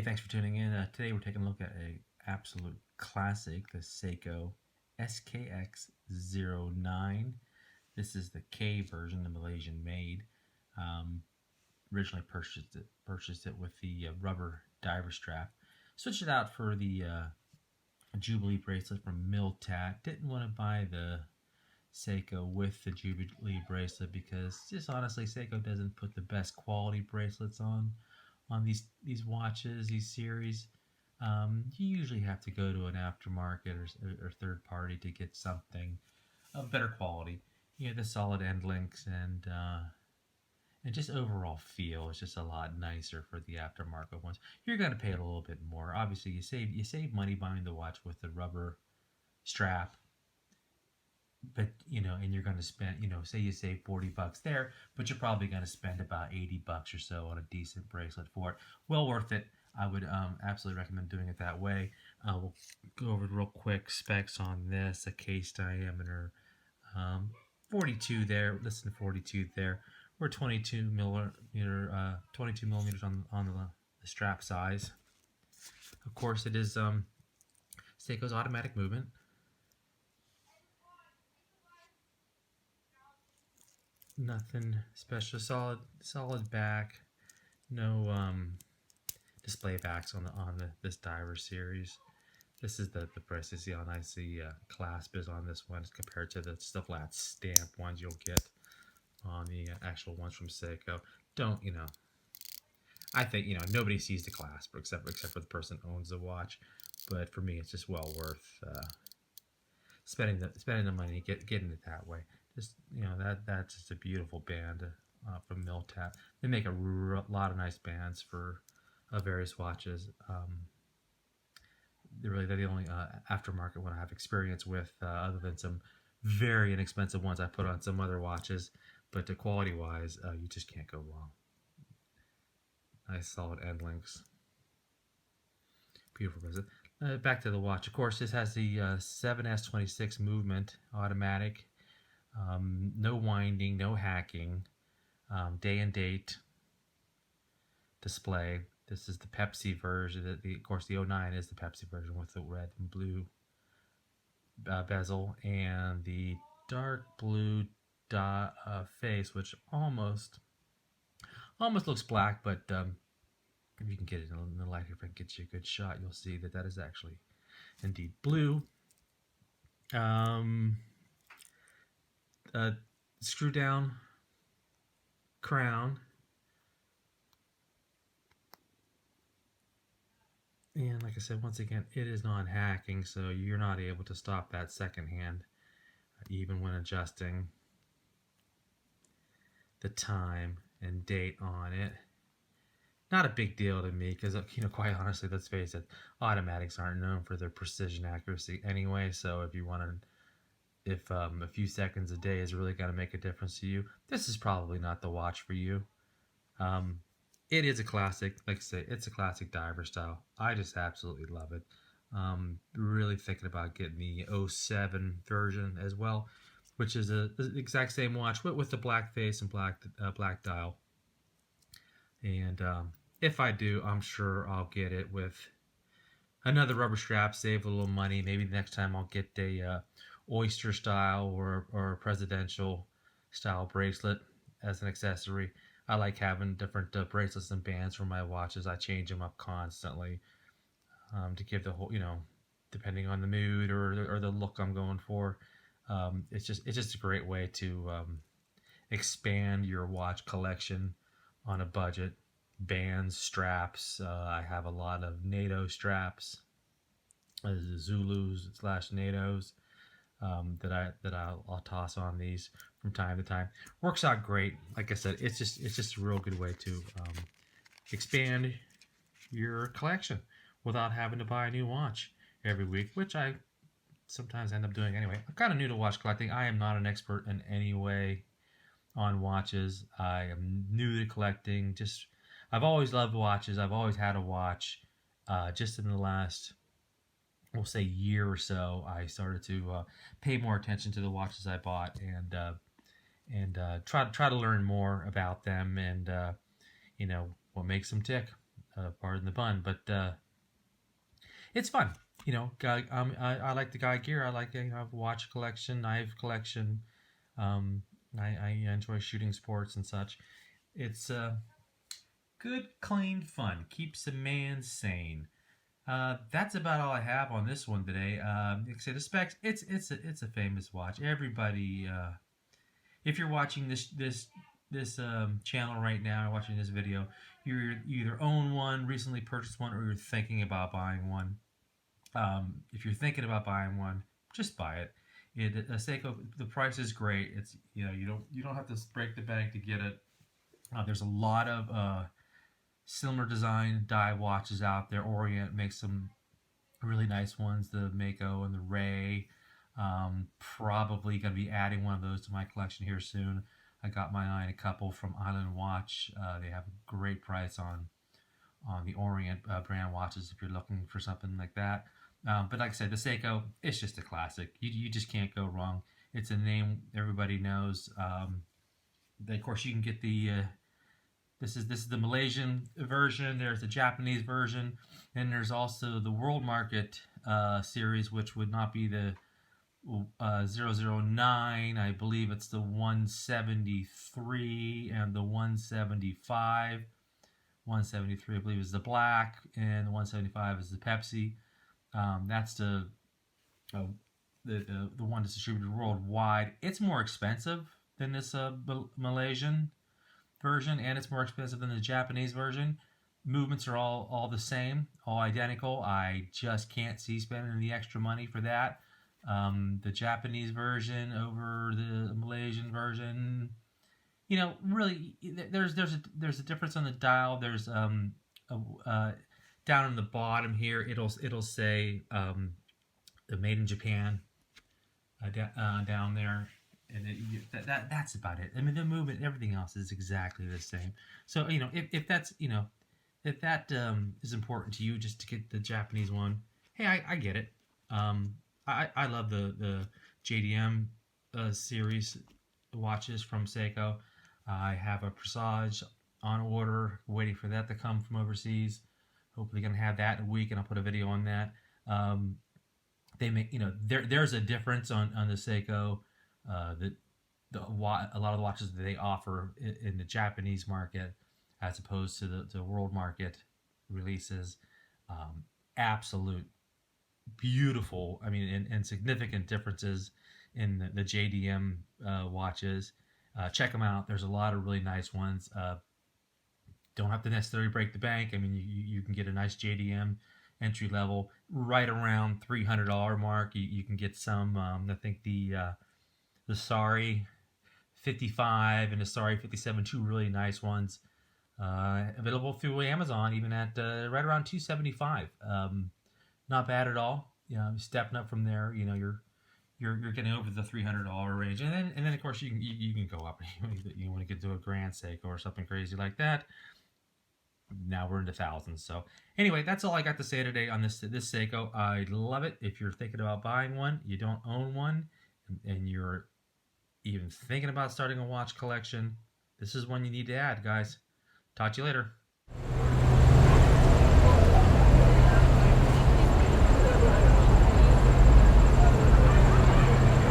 Hey, thanks for tuning in. Today we're taking a look at a absolute classic, the Seiko SKX009. This is the K version, the Malaysian made. Um, Originally purchased it with the rubber diver strap. Switched it out for the Jubilee bracelet from Miltat. Didn't want to buy the Seiko with the Jubilee bracelet because just honestly, Seiko doesn't put the best quality bracelets on these watches, these series. You usually have to go to an aftermarket or third party to get something of better quality. You know, the solid end links and just overall feel is just a lot nicer for the aftermarket ones. You're going to pay a little bit more. Obviously, you save money buying the watch with the rubber strap, but and you're going to spend, say you save $40 there, but you're probably going to spend about $80 or so on a decent bracelet for it. Well worth it. I would absolutely recommend doing it that way. We'll go over real quick specs on this. A case diameter 42 there, less than 42 there. We're 22 millimeters on the strap size. Of course, it is Seiko's automatic movement. Nothing special. Solid back. No display backs on this diver series. This is the price. You see how nice the clasp is on this one compared to the flat stamp ones you'll get on the actual ones from Seiko. I think nobody sees the clasp except for the person who owns the watch. But for me, it's just well worth spending the money getting it that way. Just that's just a beautiful band from Miltat. They make a lot of nice bands for various watches. They're the only aftermarket one I have experience with, other than some very inexpensive ones I put on some other watches. But the quality wise, you just can't go wrong. Nice solid end links. Beautiful present. Back to the watch. Of course, this has the 7S26 movement automatic. No winding, no hacking. Day and date display. This is the Pepsi version. Of course, the 09 is the Pepsi version with the red and blue bezel and the dark blue face, which almost looks black, but if you can get it in the light here, if I can get you a good shot, you'll see that is actually indeed blue. Screw down crown, and like I said, once again, it is non-hacking, so you're not able to stop that second hand, even when adjusting the time and date on it. Not a big deal to me because, quite honestly, let's face it, automatics aren't known for their precision accuracy anyway. So if a few seconds a day is really going to make a difference to you, this is probably not the watch for you. It is a classic. Like I say, it's a classic diver style. I just absolutely love it. Really thinking about getting the 07 version as well, which is the exact same watch with the black face and black dial. And if I do, I'm sure I'll get it with another rubber strap, save a little money. Maybe the next time I'll get a oyster style or a presidential style bracelet as an accessory. I like having different bracelets and bands for my watches. I change them up constantly to give the whole, depending on the mood or the look I'm going for. It's just a great way to expand your watch collection on a budget. Bands, straps. I have a lot of NATO straps, Zulus / NATOs that I'll toss on these from time to time. Works out great. Like I said, it's just a real good way to expand your collection without having to buy a new watch every week, which I sometimes end up doing anyway. I'm kind of new to watch collecting. I am not an expert in any way on watches. I am new to collecting. I've always loved watches. I've always had a watch. Just in the last, we'll say, year or so, I started to pay more attention to the watches I bought and try to learn more about them and what makes them tick. pardon the pun, but it's fun. You know, I like the guy gear. I like, you know, watch collection, knife collection. Um, I enjoy shooting sports and such. It's good, clean fun. Keeps a man sane. That's about all I have on this one today. Like I say, the specs. It's a famous watch. Everybody, if you're watching this channel right now, watching this video, you either own one, recently purchased one, or you're thinking about buying one. If you're thinking about buying one, just buy it. Seiko, the price is great. It's, you know, you don't have to break the bank to get it. There's a lot of similar design dive watches out there. Orient makes some really nice ones. The Mako and the Ray. Probably going to be adding one of those to my collection here soon. I got my eye on a couple from Island Watch. They have a great price on the Orient brand watches if you're looking for something like that. But like I said, the Seiko, it's just a classic. You just can't go wrong. It's a name everybody knows. Of course, you can get the this is the Malaysian version. There's the Japanese version, and there's also the World Market series, which would not be the 009. I believe it's the 173 and the 175. 173, I believe, is the black, and the 175 is the Pepsi. That's the one that's distributed worldwide. It's more expensive than this Malaysian version, and it's more expensive than the Japanese version. Movements are all the same, all identical. I just can't see spending the extra money for that. The Japanese version over the Malaysian version, you know, really, there's a difference on the dial. There's down in the bottom here, it'll say made in Japan down there, and that's about it. I mean, the movement, everything else is exactly the same. So, you know, if that's, you know, if that is important to you, just to get the Japanese one, hey, I get it. I love the JDM series watches from Seiko. I have a Presage on order, waiting for that to come from overseas. Hopefully gonna have that in a week, and I'll put a video on that. They make, you know, there's a difference on the Seiko. A lot of the watches that they offer in the Japanese market, as opposed to the world market releases, absolute beautiful. I mean, and significant differences in the JDM watches. Check them out. There's a lot of really nice ones. Don't have to necessarily break the bank. I mean, you can get a nice JDM entry level right around $300 mark. You can get some. I think the Sari 55 and the Sari 57, two really nice ones, available through Amazon, even at right around $275. Not bad at all. You know, stepping up from there. You know, you're getting over the $300 range, and then of course you can go up. You want to get to a Grand Seiko or something crazy like that. Now we're into thousands. So anyway, that's all I got to say today on this Seiko. I love it. If you're thinking about buying one, you don't own one, and you're even thinking about starting a watch collection, this is one you need to add, guys. Talk to you later.